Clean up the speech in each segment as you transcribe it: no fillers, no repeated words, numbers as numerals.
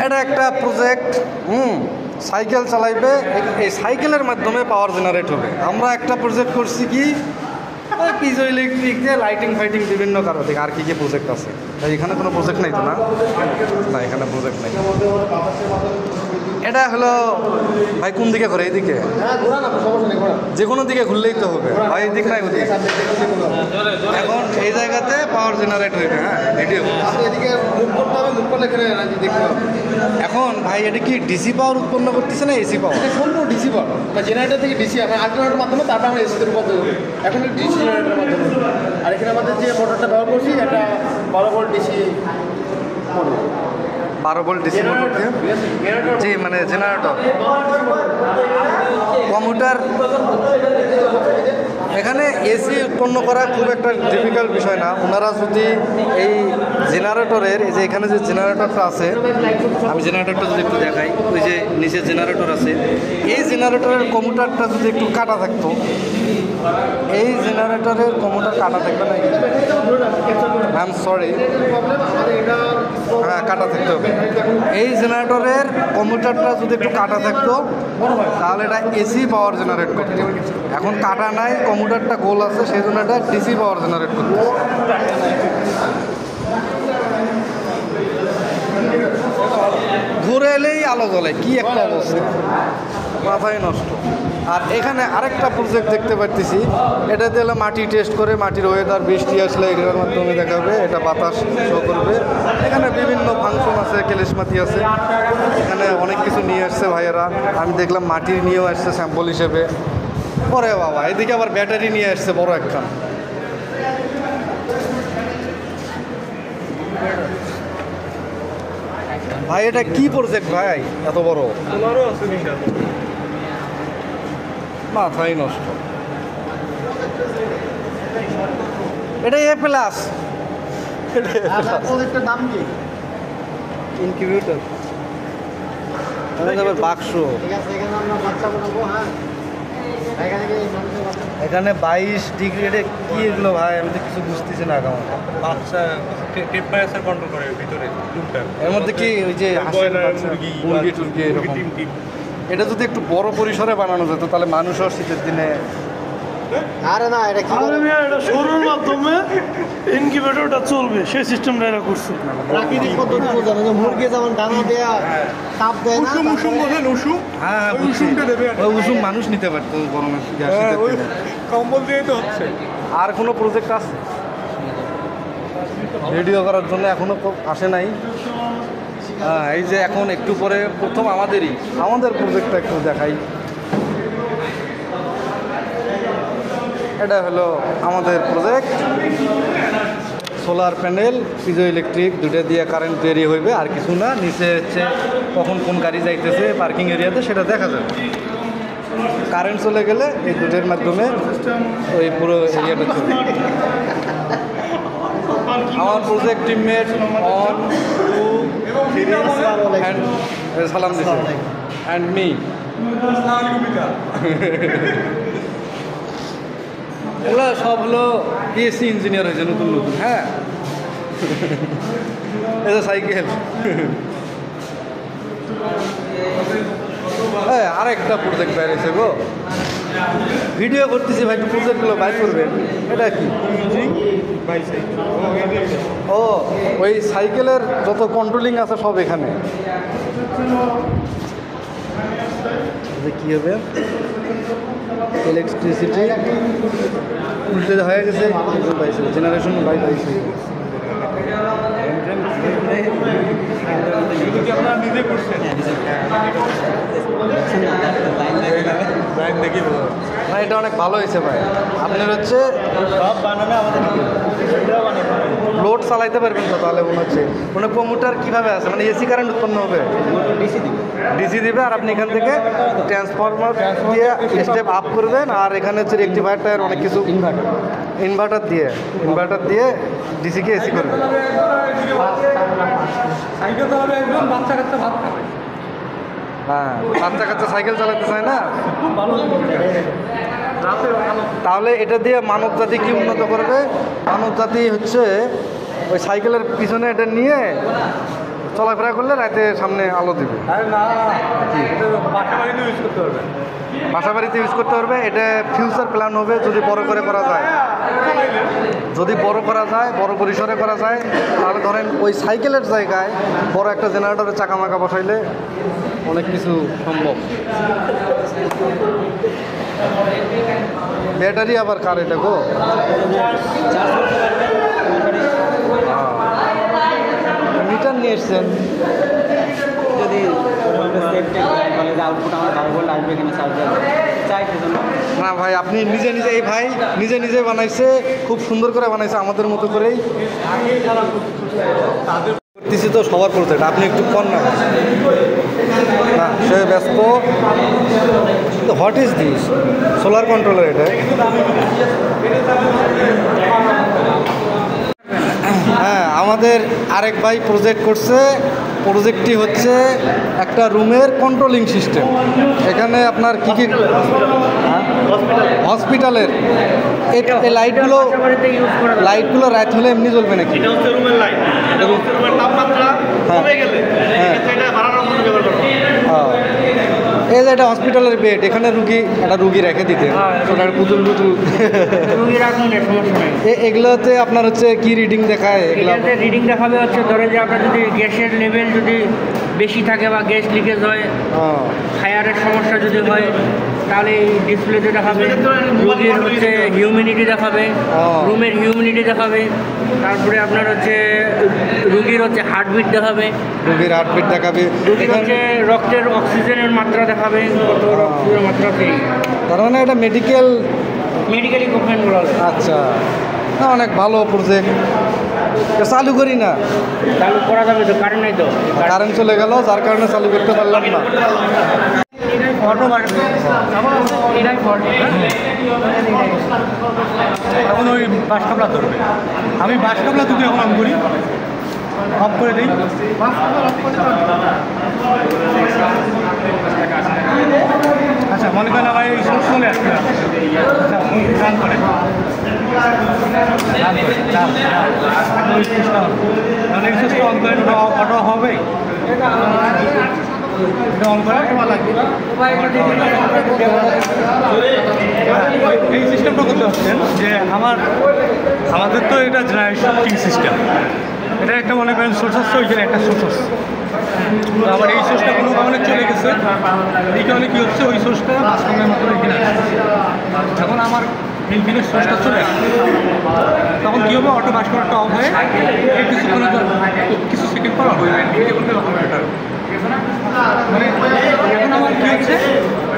এটা একটা project, cycle চালাইবে, এই সাইকেলের মাধ্যমে পাওয়ার জেনারেট হবে। আমরা একটা প্রজেক্ট করছি কি পিজো ইলেকট্রিক দিয়ে লাইটিং ফাইটিং বিভিন্ন কারণ থেকে। আর কি কি প্রজেক্ট আছে? এখানে কোনো প্রজেক্ট নাই তো? না, এখানে প্রজেক্ট নাই। এটা হলো ভাই কোন দিকে ঘোরে? এইদিকে, যে কোনো দিকে ঘুরলেই তো হবে ভাই, এদিক নাই ওদিকে। এখন এই জায়গাতে পাওয়ার জেনারেট হইবে। হ্যাঁ, ভিডিও এখন ভাই এটা কি ডিসি পাওয়ার উৎপন্ন করতেছে না এসি পাওয়ার? সম্পূর্ণ ডিসি পাওয়ার, জেনারেটর থেকে ডিসি আমরা আল্টারনেটের মাধ্যমে তারপর আমরা এসিতে রূপান্তর করি। এখন ডিসি জেনারেটরের মাধ্যমে। আর এখানে আমাদের যে মোটরটা ব্যবহার করছি এটা 12 volt DC motor. 12 volt DC motor দিয়ে, জি মানে জেনারেটর কম্পিউটার। এখানে এসি উৎপন্ন করা খুব একটা ডিফিকাল্ট বিষয় না। ওনারা যদি এই জেনারেটরের, এই যে এখানে যে জেনারেটরটা আছে, আমি জেনারেটরটা যদি একটু দেখাই, ওই যে নিচে জেনারেটর আছে, এই জেনারেটরের কম্পিউটারটা যদি একটু কাটা থাকতো, এই জেনারেটরের কম্পিউটার কাটা থাকবে না, আই এম সরি, হ্যাঁ কাটা থাকতে হবে। এই জেনারেটরের কম্পিউটারটা যদি একটু কাটা থাকতো তাহলে এটা এসি পাওয়ার জেনারেট করতো। এখন কাটা নাই, কম্পিউটারটা গোল আছে, সেই জন্য এটা ডিসি পাওয়ার জেনারেট করতো। ঘুরে এলেই আলো জ্বলে, কি একটা অবস্থা, মাথায় নষ্ট। আর এখানে আরেকটা প্রজেক্ট দেখতে পাচ্ছি, এটা দিলে মাটি টেস্ট করে, মাটির ওয়েদার, বৃষ্টি আসলে এগুলোর মাধ্যমে দেখাবে, এটা বাতাস শো করবে। এখানে বিভিন্ন ফাংশন আছে, কেলেশমাতি আছে, এখানে অনেক কিছু নিয়ে আসছে ভাইয়েরা। আমি দেখলাম মাটির নিয়েও আসছে স্যাম্পল হিসেবে। পরে বাবা এদিকে আবার ব্যাটারি নিয়ে আসছে বড় একটা। ভাই এটা কি প্রজেক্ট ভাই এত বড়? মাথায় নষ্ট। এটা এ প্লাস, প্রজেক্টের নাম কি? ইনকিউবেটর, বাক্স। এখানে 22 ডিগ্রি, এটা কি এগুলো ভাই? আমি তো কিছু বুঝতেছি না। কেমন বাচ্চা টেম্পারেচার কন্ট্রোল করে ভিতরে রুমটা। এর মধ্যে কি ওই যে মুরগি টুরগি এরকম? এটা যদি একটু বড় পরিসরে বানানো যেত তাহলে মানুষও শীতের দিনে। আরে না, এটা কি এটা সৌরের মাধ্যমে ইনকিউবেটরটা চলবে, সেই সিস্টেমটা এরা করছে। প্রাকৃতিক পদ্ধতি বোঝানো, যে মুরগি যেমন দানা দেয়া তাপ দেয় না, উষুম বলেন, উষুম। হ্যাঁ, উষুমটা দেবে, উষুম মানুষ নিতে পারতো গরমের শীতের দিনে। কম্বল দিয়ে তো হচ্ছে। আর কোনো প্রজেক্ট আছে ভিডিও করার জন্য? এখনো আসে নাই। হ্যাঁ, এই যে এখন একটু পরে প্রথম আমাদের প্রজেক্টটা একটু দেখাই। এটা হলো আমাদের প্রজেক্ট, সোলার প্যানেল, পিজো ইলেকট্রিক, দুটো দিয়ে কারেন্ট তৈরি হইবে, আর কিছু না। নিচে হচ্ছে কখন কোন গাড়ি যাইতেছে পার্কিং এরিয়াতে সেটা দেখা যাবে। কারেন্ট চলে গেলে এই দুটোর মাধ্যমে ওই পুরো এরিয়াটা চলবে। আমার প্রজেক্ট টিমমেট 1 2 3 and সালাম দিছে অ্যান্ড মি। ওরা সব হলো পিএসসি ইঞ্জিনিয়ার হয়েছে নতুন নতুন। হ্যাঁ, এটা সাইকেল। হ্যাঁ, আরেকটা প্রজেক্ট বাইর হয়েছে গো, ভিডিও করতেছি ভাই, একটু প্রজেক্টগুলো বাইর করবেন। এটা কি? ও, ওই সাইকেলের যত কন্ট্রোলিং আছে সব এখানে। কি হবে? ইলেকট্রিসিটি উল্টে হয়ে গেছে, জেনারেশন বাই পাইছে। আপনারা নিজে করছেন না, এটা অনেক ভালো হয়েছে ভাই। আপনার হচ্ছে সব বানানো আমাদের লোড চালাইতে পারবেন তো? তাহলে মনে হচ্ছে কোনো কম্পিউটার কীভাবে আছে, মানে এসি কারেন্ট উৎপন্ন হবে, ডিসি দিবে, আর আপনি এখান থেকে ট্রান্সফরমার দিয়ে স্টেপ আপ করবেন। আর এখানে হচ্ছে রেক্টিফায়ার, অনেক কিছু ইনভার্টার দিয়ে ডিসিকে এসি করবেন। হ্যাঁ, বাচ্চা কাচ্চা সাইকেল চালাতে চায় না, তাহলে এটা দিয়ে মানব জাতি কি উন্নত করবে? মানব জাতি হচ্ছে ওই সাইকেলের পিছনে এটা নিয়ে চলাফেরা করলে রাতে সামনে আলো দিবে। আরে না, এটা বাসা বাড়িতে ইউজ করতে পারবে। বাসা বাড়িতে ইউজ করতে পারবে। এটা ফিউচার প্ল্যান হবে যদি বড় করে করা যায়, যদি বড় করা যায়, বড় পরিসরে করা যায়, তাহলে ধরেন ওই সাইকেলের জায়গায় বড় একটা জেনারেটরের চাকা মাকা বসাইলে অনেক কিছু সম্ভব। ব্যাটারি আবার কার এটা গো? মিটার নিয়ে এসছেন? যদি বলে যে আউটপুট আমার 12 ভোল্ট আসবে কিনা চার্জার চাই সেজন্য। না ভাই, আপনি নিজে নিজে, এই ভাই নিজে নিজে বানাইছে, খুব সুন্দর করে বানাইছে, আমাদের মতো করেই করতেছি তো সবার প্রজেক্ট। আপনি একটু কর না, না সে ব্যস্ত। What is this? Solar controller এটা? হ্যাঁ, আমাদের আরেক ভাই প্রজেক্ট করছে। প্রজেক্টটি হচ্ছে একটা রুমের কন্ট্রোলিং সিস্টেম। এখানে আপনার কী কী হসপিটালের এই লাইটগুলো রাত হলে এমনি জ্বলবে নাকি? এই যে এটা হসপিটালের বেড, এখানে একটা রুগী রেখে দিতে, ওটার পুতুল এগুলোতে আপনার হচ্ছে কি রিডিং দেখায়? এগুলো রিডিং দেখাবে হচ্ছে ধরে যে আপনার যদি গ্যাসের লেভেল যদি বেশি থাকে বা গ্যাস লিকেজ হয়, ফায়ারের সমস্যা যদি হয়, তাহলে এই ডিসপ্লেতে দেখাবে। রোগীর হচ্ছে হিউমিডিটি দেখাবে, রুমের হিউমিডিটি দেখাবে। তারপরে আপনার হচ্ছে রুগীর হচ্ছে হার্টবিট দেখাবে, রুগীর হার্টবিট দেখাবে। রুগীর হচ্ছে রক্তের অক্সিজেনের মাত্রা দেখাবে, কত অক্সিজেনের মাত্রা সেই। তার মানে এটা মেডিকেল ইকুইপমেন্টগুলো। আচ্ছা, না অনেক ভালো প্রজেক্ট। চালু করি না, চালু করা যাবে তো, কারেন্ট নাই তো। কারেন্ট চলে গেল, যার কারণে চালু করতে পারলাম না। এখন ওই বাস কাপড়া ধরবে। আমি বাস কাপড়া দুটো এখন অন করি, অফ করে দিই। আচ্ছা, মনে করেন আমার এই সোর্স চলে আসবে। আচ্ছা, রান করে এই সোর্সটা অন করেন, অটো হবে। এটা অন করে এই সিস্টেমটা করতে হচ্ছেন যে আমাদের তো এটা জেনারেশন সিস্টেম। এটা একটা মনে করেন সোর্স হচ্ছে, ওইখানে একটা সোর্স হচ্ছে। তো আমার এই সোর্সটা কোনো কারণে চলে গেছে, এই কারণে কী হচ্ছে, ওই সোর্সটা বাস্তবের মতো এখানে আসছে। এখন আমার এইখানে সোর্সটা চলে আসছে, তখন কী হবে, অটো বাস করাটা অফ হয়ে এই কিছু সেকেন্ড পর অফ হয়ে যায়। মানে এখন আমার কী হচ্ছে,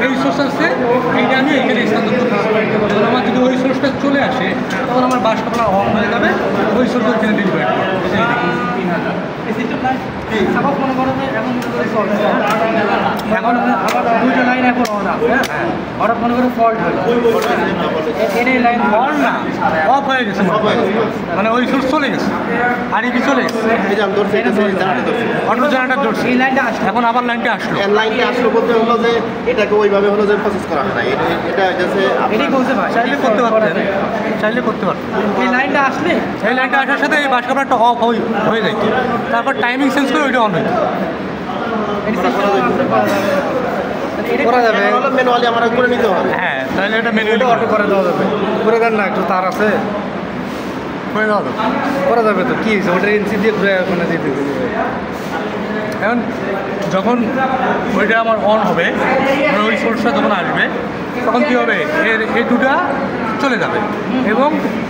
এই সোর্স আছে, এইটা আমি এখানে স্থানান্তর করতে। আমার যদি ওই সোর্সটা চলে আসে, তখন আমার বাস কাপড়া অফ হয়ে যাবে, ওই সোর্সটা এখানে ডিভাইড করবে। এখন দুটো লাইন এখন হঠাৎ মনে করে ফল্ট হয়, এই লাইন ফল্ট না, অফ হয়ে গেছে, মানে ওই সোর্স চলে গেছে, আর কি চলে গেছে, অটো জেনারেটর ধরছে। এই লাইনটা আসছে, এখন আবার লাইনটা আসলো। লাইনটা আসলো বলতে হলো যে এটাকে ওইভাবে হলো যে প্রসেস করা হয় না। এটা যাচ্ছে এটাই বলতে পারে, চাইলে করতে পারতেন, চাইলে করতে পারতেন। এই লাইনটা আসলে, এই লাইনটা আসার সাথে এই বাস কাপড়টা অফ হয়ে যায়, তারপর টাইমিং চেঞ্জ করে ওইটা অন হয়ে করা যাবে। ম্যানুয়ালি আমরা করে নিতে হবে। হ্যাঁ, তাহলে এটা মেনুয়ালি অটো করে দেওয়া যাবে। করে দেন না, একটু তার আছে, করে দেওয়া যাবে। করা যাবে তো। কি হয়েছে, ওটা এনসি দিয়ে ঘুরে মানে দিতে দিবে। এখন যখন ওইটা আমার অন হবে, মানে ওই সোর্সটা যখন আসবে, তখন কী হবে, এই দুটা চলে যাবে এবং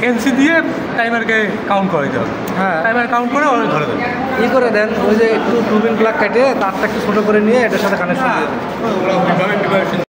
এনসি দিয়ে টাইমারকে কাউন্ট করে দিতে হবে। হ্যাঁ, টাইমার কাউন্ট করে ওই ধরে দেবে। ই করে দেন, ওই যে একটু টুবিন প্লাগ কেটে তারটা একটু ছোটো করে নিয়ে এটার সাথে কানেকশন দিয়ে দেন। ওরা ওইভাবে প্রিপারেশন